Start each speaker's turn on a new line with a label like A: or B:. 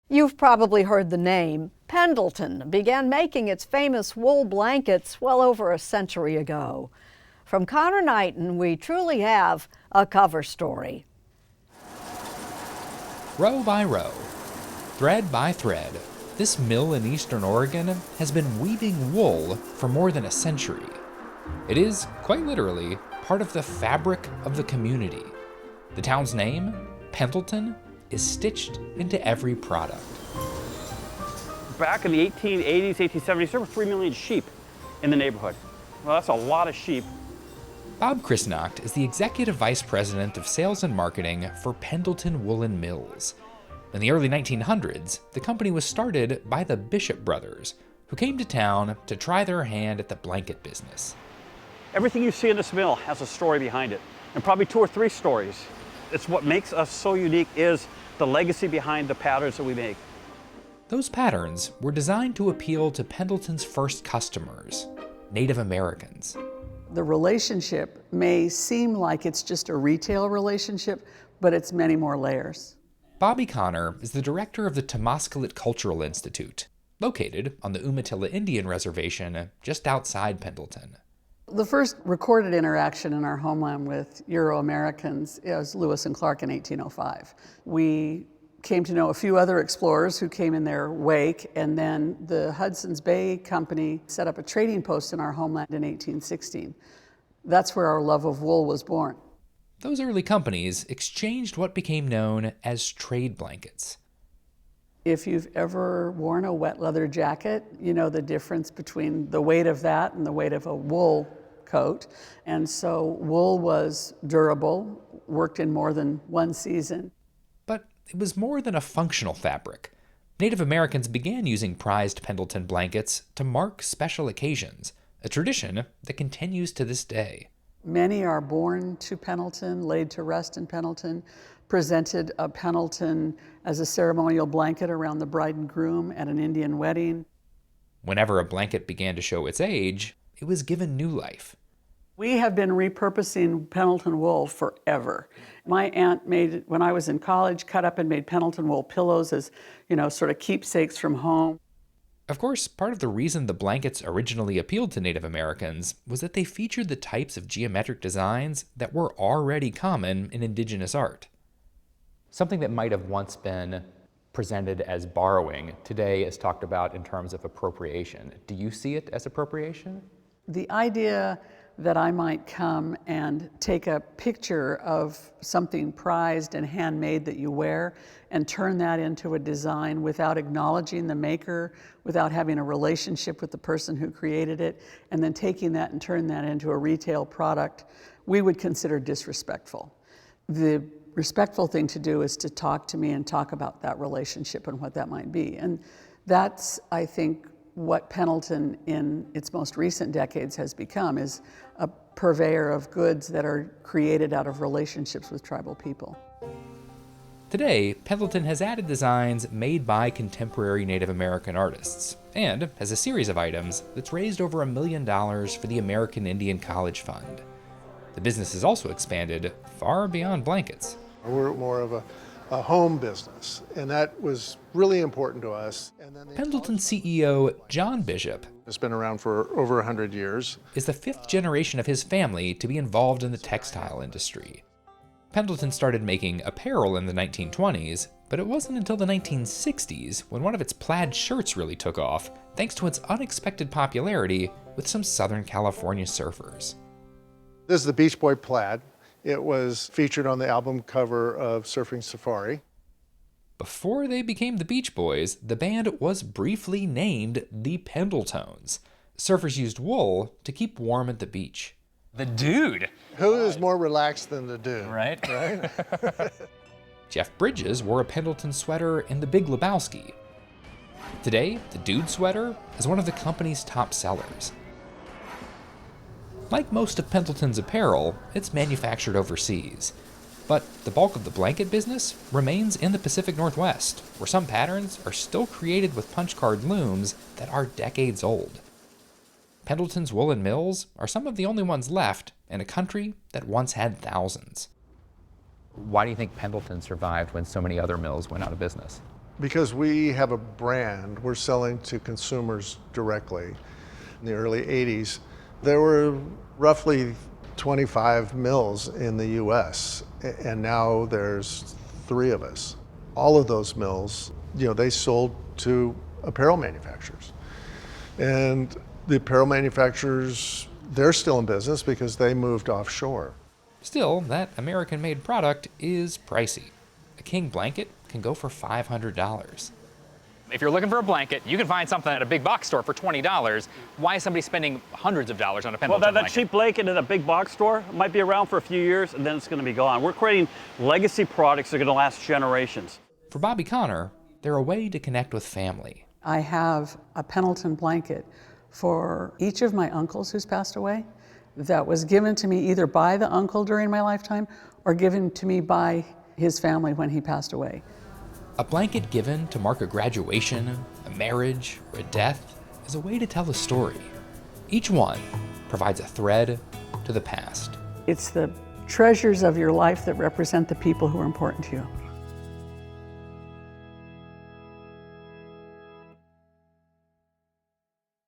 A: You've probably heard the name. Pendleton began making its famous wool blankets well over a century ago. From Conor Knighton, we truly have a cover story.
B: Row by row, thread by thread, this mill in eastern Oregon has been weaving wool for more than a century. It is, quite literally, part of the fabric of the community. The town's name, Pendleton, is stitched into every product.
C: Back in the 1880s, 1870s, there were 3 million sheep in the neighborhood. Well, that's a lot of sheep.
B: Bob Chrisnacht is the executive vice president of sales and marketing for Pendleton Woolen Mills. In the early 1900s, the company was started by the Bishop brothers, who came to town to try their hand at the blanket business.
C: Everything you see in this mill has a story behind it, and probably 2 or 3 stories. It's what makes us so unique is the legacy behind the patterns that we make.
B: Those patterns were designed to appeal to Pendleton's first customers, Native Americans.
D: The relationship may seem like it's just a retail relationship, but it's many more layers.
B: Bobby Connor is the director of the Temmascalit Cultural Institute, located on the Umatilla Indian Reservation just outside Pendleton.
D: The first recorded interaction in our homeland with Euro-Americans is Lewis and Clark in 1805. We came to know a few other explorers who came in their wake, and then the Hudson's Bay Company set up a trading post in our homeland in 1816. That's where our love of wool was born.
B: Those early companies exchanged what became known as trade blankets.
D: If you've ever worn a wet leather jacket, you know the difference between the weight of that and the weight of a wool coat. And so wool was durable, worked in more than one season.
B: But it was more than a functional fabric. Native Americans began using prized Pendleton blankets to mark special occasions, a tradition that continues to this day.
D: Many are born to Pendleton, laid to rest in Pendleton, presented a Pendleton as a ceremonial blanket around the bride and groom at an Indian wedding.
B: Whenever a blanket began to show its age, it was given new life.
D: We have been repurposing Pendleton wool forever. My aunt made, when I was in college, cut up and made Pendleton wool pillows as, sort of keepsakes from home.
B: Of course, part of the reason the blankets originally appealed to Native Americans was that they featured the types of geometric designs that were already common in indigenous art. Something that might have once been presented as borrowing today is talked about in terms of appropriation. Do you see it as appropriation?
D: The idea that I might come and take a picture of something prized and handmade that you wear and turn that into a design without acknowledging the maker, without having a relationship with the person who created it, and then taking that and turn that into a retail product, we would consider disrespectful. The respectful thing to do is to talk to me and talk about that relationship and what that might be. And that's, I think, what Pendleton in its most recent decades has become, is a purveyor of goods that are created out of relationships with tribal people.
B: Today, Pendleton has added designs made by contemporary Native American artists, and has a series of items that's raised over $1 million for the American Indian College Fund. The business has also expanded far beyond blankets.
E: We're more of a home business, and that was really important to us. And then
B: Pendleton CEO John Bishop
E: has been around for over 100 years.
B: Is the 5th generation of his family to be involved in the textile industry. Pendleton started making apparel in the 1920s, but it wasn't until the 1960s when one of its plaid shirts really took off, thanks to its unexpected popularity with some Southern California surfers.
E: This is the Beach Boy plaid. It was featured on the album cover of Surfing Safari.
B: Before they became the Beach Boys, the band was briefly named the Pendletones. Surfers used wool to keep warm at the beach.
F: The Dude!
E: Who is more relaxed than the Dude?
F: Right?
B: Jeff Bridges wore a Pendleton sweater in The Big Lebowski. Today, the Dude sweater is one of the company's top sellers. Like most of Pendleton's apparel, it's manufactured overseas. But the bulk of the blanket business remains in the Pacific Northwest, where some patterns are still created with punch card looms that are decades old. Pendleton's Woolen Mills are some of the only ones left in a country that once had thousands.
F: Why do you think Pendleton survived when so many other mills went out of business?
E: Because we have a brand, we're selling to consumers directly. In the early 80s, there were roughly 25 mills in the US, and now there's 3 of us. All of those mills, they sold to apparel manufacturers. And the apparel manufacturers, they're still in business because they moved offshore.
B: Still, that American-made product is pricey. A king blanket can go for $500.
F: If you're looking for a blanket, you can find something at a big box store for $20. Why is somebody spending hundreds of dollars on a Pendleton
C: Well, that
F: blanket?
C: cheap blanket in a big box store might be around for a few years and then it's going to be gone. We're creating legacy products that are going to last generations.
B: For Bobby Conor, they're a way to connect with family.
D: I have a Pendleton blanket for each of my uncles who's passed away that was given to me either by the uncle during my lifetime or given to me by his family when he passed away.
B: A blanket given to mark a graduation, a marriage, or a death is a way to tell a story. Each one provides a thread to the past.
D: It's the treasures of your life that represent the people who are important to you.